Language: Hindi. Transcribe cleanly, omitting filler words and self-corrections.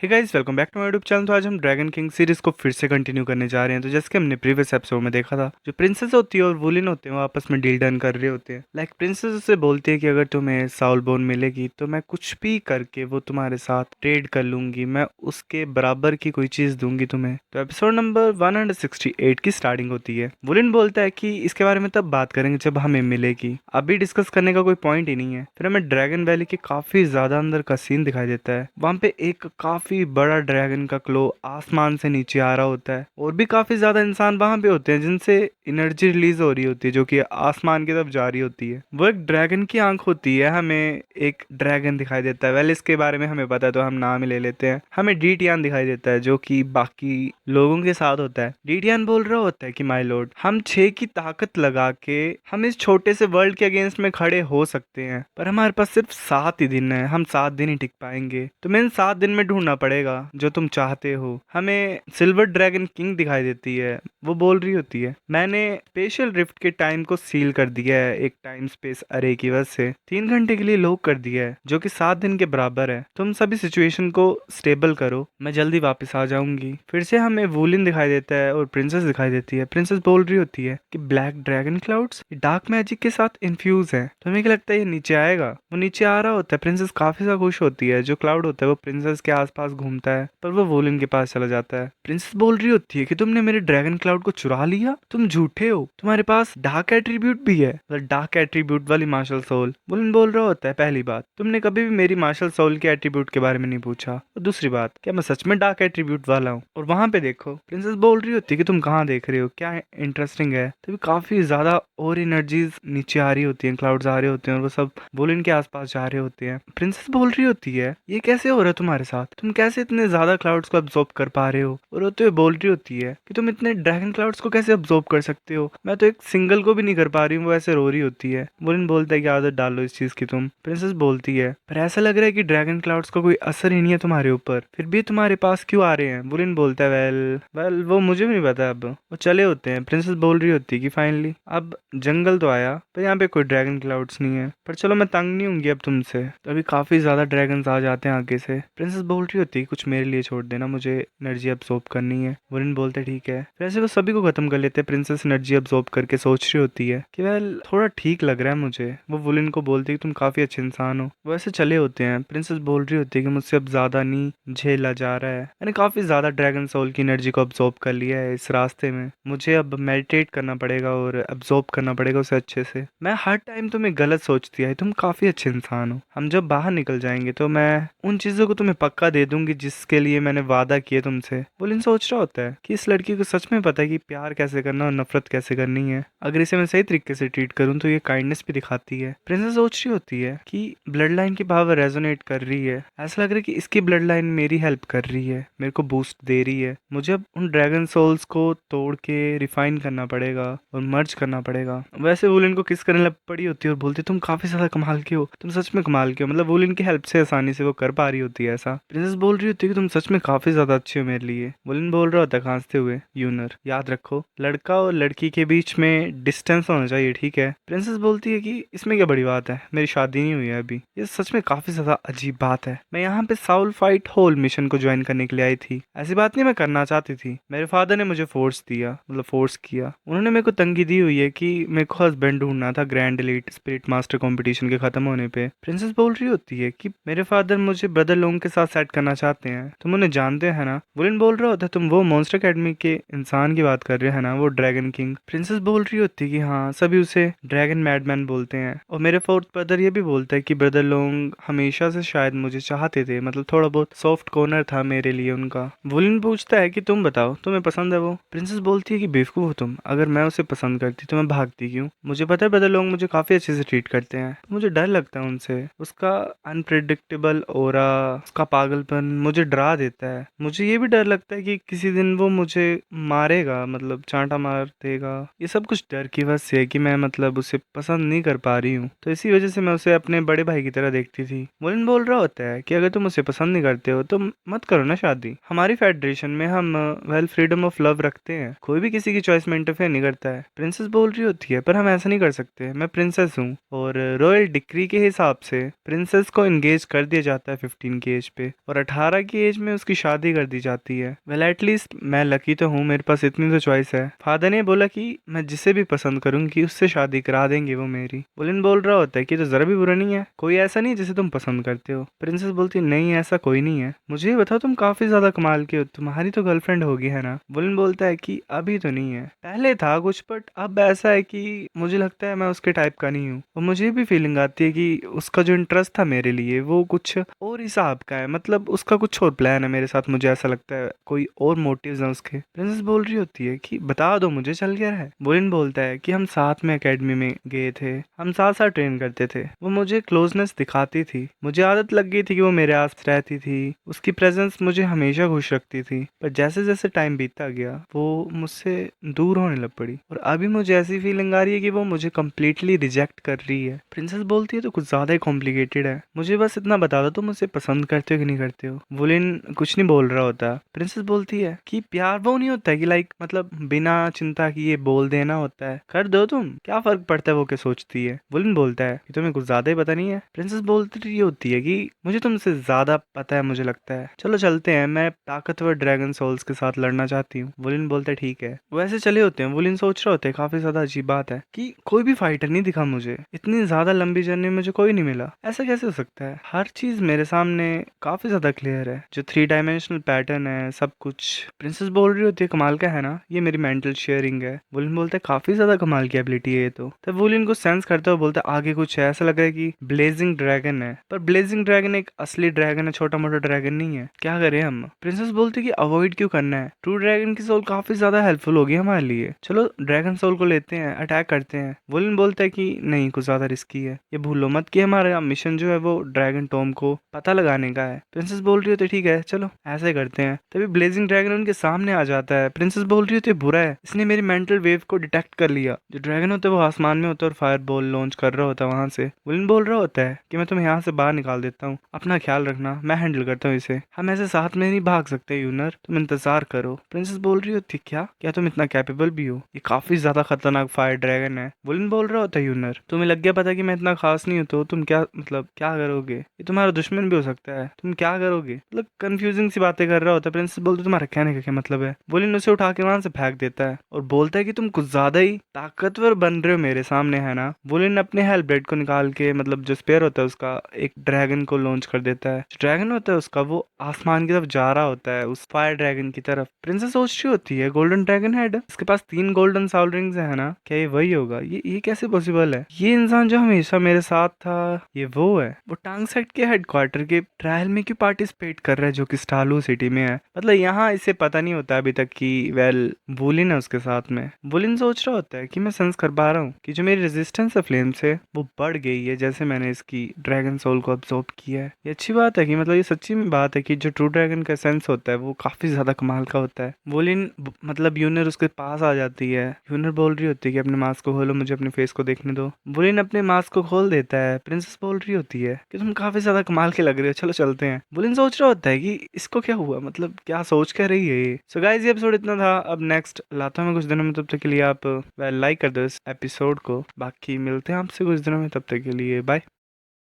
Hey guys, welcome back to my YouTube channel. तो आज हम ड्रैगन किंग सीरीज को फिर से कंटिन्यू करने जा रहे हैं। तो जैसे कि हमने प्रीवियस एपिसोड में देखा था, जो प्रिंसेस होती है और वुलिन होते हैं वो आपस में डील डन कर रहे होते हैं। लाइक प्रिंसेस उससे बोलती है कि अगर तुम्हें साउल बोन मिलेगी तो मैं कुछ भी करके वो तुम्हारे साथ ट्रेड कर लूंगी, मैं उसके बराबर की कोई चीज दूंगी तुम्हें। तो एपिसोड नंबर 168 की स्टार्टिंग होती है। वुलिन बोलता है कि इसके बारे में तब बात करेंगे जब हमें मिलेगी, अभी डिस्कस करने का कोई पॉइंट ही नहीं है। फिर हमें ड्रैगन वैली के काफी ज्यादा अंदर का सीन दिखाई देता है। वहां पे एक काफी बड़ा ड्रैगन का क्लो आसमान से नीचे आ रहा होता है और भी काफी ज्यादा इंसान वहां पे होते हैं जिनसे एनर्जी रिलीज हो रही होती है जो कि आसमान की तरफ जा रही होती है। वो एक ड्रैगन की आंख होती है। हमें एक ड्रैगन दिखाई देता है। वेल, इसके बारे में हमें पता है तो हम नाम ही ले लेते हैं। हमें डीटियान दिखाई देता है जो कि बाकी लोगों के साथ होता है। डीटियान बोल रहा होता है कि माय लॉर्ड, हम 6 की ताकत लगा के हम इस छोटे से वर्ल्ड के अगेंस्ट में खड़े हो सकते हैं, पर हमारे पास सिर्फ 7 ही दिन है। हम 7 दिन ही टिक पाएंगे। तुम्हें इन 7 दिन में ढूंढना पड़ेगा जो तुम चाहते हो। हमें सिल्वर ड्रैगन किंग दिखाई देती है। वो बोल रही होती है, मैंने स्पेशल रिफ्ट के टाइम को सील कर दिया है एक टाइम स्पेस अरे की वजह से। 3 घंटे के लिए लॉक कर दिया है जो कि 7 दिन के बराबर है। तुम सभी सिचुएशन को स्टेबल करो, मैं जल्दी वापस आ जाऊंगी। फिर से हमें वुलिन दिखाई देता है और प्रिंसेस दिखाई देती है। प्रिंसेस बोल रही होती है कि black dragon clouds dark magic के साथ इन्फ्यूज है, तुम्हें क्या लगता है ये नीचे आएगा? वो नीचे आ रहा होता है। प्रिंसेस काफी ज्यादा खुश होती है। जो क्लाउड होता है वो प्रिंसेस के आसपास घूमता है पर वो वोलिन के पास चला जाता है। प्रिंसेस बोल रही होती है कि तुमने मेरे ड्रैगन क्लाउड को चुरा लिया, तुम झूठे हो, तुम्हारे पास डार्क एट्रीब्यूट भी है, मतलब डार्क एट्रीब्यूट वाली मार्शल सोल। वोलिन बोल रहा होता है, पहली बात, तुमने कभी भी मेरी मार्शल सोल के एट्रीब्यूट के बारे में नहीं पूछा, और दूसरी बात, क्या मैं सच में डार्क एट्रीब्यूट वाला हूँ? और वहां पे देखो, प्रिंसेस बोल रही होती है कि तुम कहाँ देख रहे हो, क्या इंटरेस्टिंग है। तभी काफी ज्यादा और एनर्जीज नीचे आ रही होती हैं, क्लाउड्स आ रहे होते हैं और वो सब वोलिन के आसपास जा रहे होते हैं। प्रिंसेस बोल रही होती है, ये कैसे हो रहा है तुम्हारे साथ, तुम कैसे इतने ज्यादा क्लाउड्स को अब्सॉर्ब कर पा रहे हो? और रोते हुए बोल रही होती है कि तुम इतने ड्रैगन क्लाउड्स को कैसे अब्सॉर्ब कर सकते हो, मैं तो एक सिंगल को भी नहीं कर पा रही हूँ। वो ऐसे रो रही होती है। वोलिन बोलता है कि आदत डालो इस चीज की तुम। प्रिंसेस बोलती है, पर ऐसा लग रहा है कि ड्रैगन क्लाउड्स का कोई असर ही नहीं है तुम्हारे ऊपर, फिर भी तुम्हारे पास क्यों आ रहे हैं? वोलिन बोलता है, वेल वो मुझे भी नहीं पता। अब वो चले होते हैं। प्रिंसेस बोल रही होती है कि फाइनली अब जंगल तो आया पर यहाँ पे कोई ड्रैगन क्लाउड्स नहीं है, पर चलो मैं तंग नहीं होंगी अब तुमसे। तो अभी काफी ज्यादा ड्रैगन्स आ जाते हैं आगे से। प्रिंसेस बोल रही होती है, कुछ मेरे लिए छोड़ देना, मुझे एनर्जी अब्सॉर्ब करनी है। वरुण बोलते हैं, ठीक है। फिर ऐसे वो सभी को खत्म कर लेते हैं। प्रिंसेस एनर्जी अब्सॉर्ब करके सोच रही होती है कि वेल थोड़ा ठीक लग रहा है मुझे। वो वुलिन को बोलती है कि तुम काफी अच्छे इंसान हो। वो ऐसे चले होते हैं। प्रिंसेस बोल रही होती है कि मुझसे अब ज्यादा नहीं झेला जा रहा है, मैंने काफी ज्यादा ड्रैगन सोल की एनर्जी को अब्सॉर्ब कर लिया है इस रास्ते में। मुझे अब मेडिटेट करना पड़ेगा और अब्सॉर्ब करना पड़ेगा उसे अच्छे से। मैं हर टाइम तुम्हें गलत सोचती है, तुम काफी अच्छे इंसान हो। हम जब बाहर निकल जाएंगे तो मैं उन चीजों को तुम्हें पक्का दे दूंगी जिसके लिए मैंने वादा किया तुमसे। वुलिन सोच रहा होता है कि इस लड़की को सच में पता है कि प्यार कैसे करना और नफरत कैसे करनी है। अगर इसे मैं सही तरीके से ट्रीट करूं तो ये काइंडनेस भी दिखाती है। प्रिंसेस सोच रही होती है कि ब्लड लाइन की पावर रेजोनेट कर रही है। ऐसा लग रहा है कि इसकी ब्लड लाइन मेरी हेल्प कर रही है, मेरे को बूस्ट दे रही है। मुझे अब उन ड्रैगन सोल्स को तोड़ के रिफाइन करना पड़ेगा और मर्ज करना पड़ेगा। वैसे वुलिन को किस करने लग पड़ी होती है और बोलती है, तुम काफी ज्यादा कमाल के हो, तुम सच में कमाल के हो। मतलब वुलिन की हेल्प से आसानी से वो कर पा रही होती है ऐसा। प्रिंसेस बोल रही होती है कि तुम सच में काफी ज्यादा अच्छे हो मेरे लिए। वुलिन बोल रहा होता है खांसते हुए, यूनर याद रखो, लड़का और लड़की के बीच में डिस्टेंस होना चाहिए, ठीक है? प्रिंसेस बोलती है कि इसमें क्या बड़ी बात है, मेरी शादी नहीं हुई है अभी। ये सच में काफी ज्यादा अजीब बात है। मैं यहाँ पे साउल फाइट होल मिशन को ज्वाइन करने के लिए आई थी, ऐसी बात नहीं मैं करना चाहती थी। मेरे फादर ने मुझे फोर्स दिया, मतलब फोर्स किया। उन्होंने मेरे को तंगी दी हुई है कि मेरे को हस्बैंड ढूंढना था grand elite spirit master competition के खत्म होने पे। प्रिंसेस बोल रही होती है कि मेरे फादर मुझे ब्रदर लोगों के साथ सेट करना चाहते हैं, तुम उन्हें जानते हैं ना? वुलिन बोल रहा होता है, तुम वो मॉन्स्टर अकेडमी के इंसान की बात कर रहे हैं ना, वो ड्रैगन किंग? प्रिंसेस बोल रही होती है कि हाँ, सभी उसे ड्रैगन मैडमैन बोलते हैं। और मेरे फोर्थ ब्रदर ये भी बोलता है कि ब्रदर लोग हमेशा से शायद मुझे चाहते थे, मतलब थोड़ा बहुत सॉफ्ट कॉर्नर था मेरे लिए उनका। वुलिन पूछता है कि तुम बताओ, तुम्हें पसंद है वो? प्रिंसेस बोलती है कि बेवकूफ हो तुम, अगर मैं उसे पसंद करती तो मैं भागती क्यों? मुझे पता है ब्रदर लोग मुझे काफी अच्छे से ट्रीट करते हैं, मुझे डर लगता है उनसे। उसका अनप्रिडिक्टेबल ओरा, उसका पागलपन मुझे डरा देता है। मुझे ये भी डर लगता है कि किसी दिन वो मुझे मारेगा, मतलब चांटा मार देगा। ये सब कुछ डर की वजह से है कि मैं मतलब उसे पसंद नहीं कर पा रही हूँ, तो इसी वजह से मैं उसे अपने बड़े भाई की तरह देखती थी। वुलिन बोल रहा होता है कि अगर तुम उसे पसंद नहीं करते हो तो मत करो ना शादी। हमारी फेडरेशन में हम वेल फ्रीडम ऑफ लव रखते हैं, कोई भी किसी की चॉइस में इंटरफेयर नहीं करता है। प्रिंसेस बोल रही होती है, पर हम ऐसा नहीं कर सकते, मैं प्रिंसेस हूँ और रॉयल डिक्री के हिसाब से प्रिंसेस को एंगेज कर दिया जाता है 15 की एज पे, और 18 की एज में उसकी शादी कर दी जाती है। वेल एटलीस्ट मैं लकी तो हूँ, मेरे पास इतनी तो चॉइस है। फादर ने बोला कि मैं जिसे भी पसंद करूंगी उससे शादी करा देंगे वो मेरी। वुलिन बोल रहा होता है कि तो जरा भी बुरा नहीं है, कोई ऐसा नहीं जिसे तुम पसंद करते हो। प्रिंसेस बोलती है नहीं ऐसा कोई नहीं है, मुझे ये बताओ तुम काफी ज्यादा कमाल के हो, तुम्हारी तो गर्लफ्रेंड होगी है ना। वुलिन बोलता है कि अभी तो नहीं है, पहले था कुछ बट अब ऐसा है कि मुझे लगता है मैं उसके टाइप का नहीं हूँ। और मुझे भी फीलिंग आती है कि उसका जो इंटरेस्ट था मेरे लिए वो कुछ और हिसाब का है, मतलब उसका कुछ और प्लान है मेरे साथ, मुझे ऐसा लगता है कोई और मोटिव्स हैं उसके। प्रिंसेस बोल रही होती है कि बता दो मुझे चल क्या रहा है। वुलिन बोलता है कि हम साथ में एकेडमी में गए थे, हम साथ साथ ट्रेन करते थे, वो मुझे क्लोजनेस दिखाती थी, मुझे आदत लग गई थी कि वो मेरे आस रहती थी, उसकी प्रेजेंस मुझे हमेशा खुश रखती थी। पर जैसे जैसे टाइम बीतता गया वो मुझसे दूर होने लग पड़ी और अभी मुझे ऐसी फीलिंग आ रही है कि वो मुझे कम्प्लीटली रिजेक्ट कर रही है। प्रिंसेस बोलती है तो कुछ ज्यादा ही कॉम्प्लिकेटेड है, मुझे बस इतना बता दो तुम मुझे पसंद करते हो कि नहीं करते हो। वुलिन कुछ नहीं बोल रहा होता। प्रिंसेस बोलती है कि प्यार वो नहीं होता है कि लाइक मतलब बिना चिंता किए बोल देना होता है, कर दो तुम, क्या फर्क पड़ता है वो क्या सोचती है। वुलिन बोलता है कि तुम्हें कुछ ज्यादा ही पता नहीं है। प्रिंसेस बोलती रही होती है कि मुझे तुमसे ज्यादा पता है मुझे लगता है, चलो चलते हैं, मैं ताकतवर ड्रैगन सोल्स के साथ लड़ना चाहती हूँ। वुलिन बोलता है ठीक है। वो ऐसे चले होते हैं। वुलिन सोच रहे होते हैं काफी ज्यादा अजीब बात है कि कोई भी फाइटर नहीं दिखा मुझे, इतनी ज्यादा लंबी जर्नी में मुझे कोई नहीं मिला, ऐसा कैसे हो सकता है। हर चीज मेरे सामने काफी ज्यादा क्लियर है, जो 3 डायमेंशनल पैटर्न है सब कुछ। प्रिंसेस बोल रही होती है कमाल का है ना, ये मेरी मेंटल शेयरिंग है। वुलिन बोलता है काफी ज्यादा कमाल की एबिलिटी है ये तो। तब वुलिन को सेंस करता हुआ बोलता है आगे कुछ है, ऐसा लग रहा है कि ब्लेजिंग ड्रैगन है, पर ब्लेजिंग ड्रैगन एक असली ड्रैगन है, छोटा मोटा ड्रैगन नहीं है, क्या करें हम। प्रिंसेस बोलती है कि अवॉइड क्यों करना है, ट्रू ड्रैगन की सोल काफी ज्यादा हेल्पफुल होगी हमारे लिए, चलो ड्रैगन सोल को लेते हैं, अटैक करते हैं। वुलिन बोलता है कि नहीं कुछ ज्यादा रिस्की है, ये भूलो मत कि हमारा मिशन जो है वो ड्रैगन टॉम को पता लगाने का है। प्रिंसेस बोल रही होती है ठीक है चलो ऐसे करते हैं। तभी ब्लेजिंग ड्रैगन उनके सामने आ जाता है। प्रिंसेस बोल रही होती है बुरा है, इसने मेरी मेंटल वेव को डिटेक्ट कर लिया। जो ड्रैगन होता है वो आसमान में होता है और फायर बॉल लॉन्च कर रहा होता है वहां से। विलन बोल रहा होता है कि मैं तुम्हें यहाँ से बाहर निकाल देता हूँ, अपना ख्याल रखना, मैं हैंडल करता हूँ इसे, हम ऐसे साथ में नहीं भाग सकते यूनर, तुम इंतजार करो। प्रिंसेस बोल रही होती क्या क्या तुम इतना कैपेबल भी हो, ये काफी ज्यादा खतरनाक फायर ड्रैगन है। विलन बोल रहा होता है यूनर तुम्हें लग गया पता कि मैं इतना खास नहीं हूँ तो तुम क्या मतलब क्या करोगे, ये तुम्हारा दुश्मन भी हो सकता है, तुम क्या करोगे, मतलब कंफ्यूजिंग सी बातें कर रहा होता है। प्रिंसेस बोलती तुम्हारा कहने का क्या मतलब है। विलन उसे उठा के वहां से फेंक देता है और बोलता है कि तुम कुछ ज्यादा ही ताकतवर बन रहे हो मेरे सामने है ना। विलन अपने हेल्प ब्रेड को निकाल के मतलब जो स्पेयर होता है उसका एक ड्रैगन को लॉन्च कर देता है। जो ड्रैगन होता है उसका वो आसमान की तरफ जा रहा होता है उस फायर ड्रैगन की तरफ। प्रिंसेस सोच रही होती है गोल्डन ड्रैगन हेड, इसके पास 3 गोल्डन साउल रिंग्स है ना, क्या ये वही होगा, ये कैसे पॉसिबल है, ये इंसान जो हमेशा मेरे साथ था ये वो है। वो टांग सेट के हेडक्वार्टर के ट्रायल में क्यों पार्टिसिपेट कर रहा है जो कि स्टालू सिटी में है, मतलब यहाँ इसे पता नहीं होता अभी तक कि वेल वुलिन है उसके साथ में। वुलिन सोच रहा होता है कि मैं सेंस कर पा रहा हूँ कि जो मेरी रेजिस्टेंस है फ्लेम से वो बढ़ गई है जैसे मैंने इसकी ड्रैगन सोल को अब्सॉर्ब किया है। ये अच्छी बात है कि मतलब ये सच्ची में बात है कि जो ट्रू ड्रैगन का सेंस होता है वो काफी ज्यादा कमाल का होता है। वुलिन मतलब यूनर उसके पास आ जाती है। यूनर बोल रही होती है कि अपने मास्क को खोलो, मुझे अपने फेस को देखने दो। वुलिन अपने मास्क को खोल देता है। प्रिंसेस बोल रही होती है कि तुम काफी ज्यादा कमाल के लग रहे हो, चलो चलते हैं। वुलिन सोच रहा होता है कि इसको क्या हुआ, मतलब क्या सोच कर रही है ये। सो गाइस ये एपिसोड इतना था, अब नेक्स्ट लाता हूं मैं कुछ दिनों में, तब तक के लिए आप लाइक कर दो इस एपिसोड को, बाकी मिलते हैं आपसे कुछ दिनों में, तब तक के लिए बाय।